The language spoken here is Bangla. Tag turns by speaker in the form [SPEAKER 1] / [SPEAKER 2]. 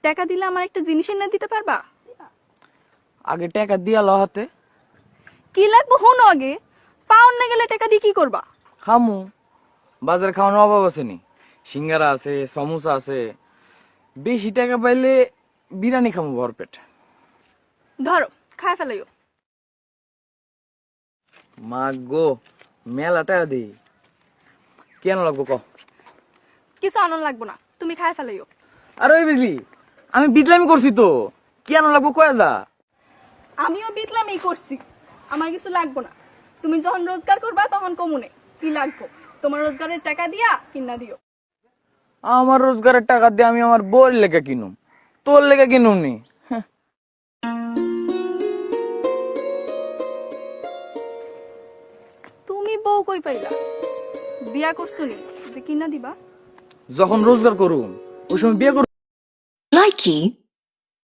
[SPEAKER 1] টাকা দিলে আমার একটা জিনিস এনে দিতে পারবা?
[SPEAKER 2] আগে টাকা দিয়া ল হাতে।
[SPEAKER 1] কি লাগবে হুনো আগে। পাউন না গেলে টাকা দিয়ে কি করবা?
[SPEAKER 2] খামু, বাজারে খাওয়ানোর অভাব আছে নি? সিঙ্গারা আছে, সমোসা আছে। বেশি টাকা পাইলে বিরিয়ানি খামু ভরপেট।
[SPEAKER 1] ধরো, খায় ফেলাইও।
[SPEAKER 2] মা গো, মেলা টাকা দিই। কেন লাগবো ক?
[SPEAKER 1] কিছু আনন্দ লাগবো না, তুমি খায় ফেলাইও।
[SPEAKER 2] আর ওই বুঝলি, আমি বিটলামি করছি তো। কেন লাগবো কয়ে যা।
[SPEAKER 1] আমিও বিতলামই করছি, আমার কিছু লাগবো না। তুমি যখন রোজগার করবা তখন কমুনে কি লাগবো, তোমার রোজগারের টাকা দিয়া কিনা দিও।
[SPEAKER 2] আমার রোজগারের টাকা দিয়ে আমি আমার বউয়ের লেগে কিনুম, তোর লেগে কিনুম নি।
[SPEAKER 1] তুমি বউ কই পাইলা? বিয়া করছো নি যে কিনা দিবা?
[SPEAKER 2] যখন রোজগার করুম ওই সময় বিয়ে করুম।
[SPEAKER 3] Likey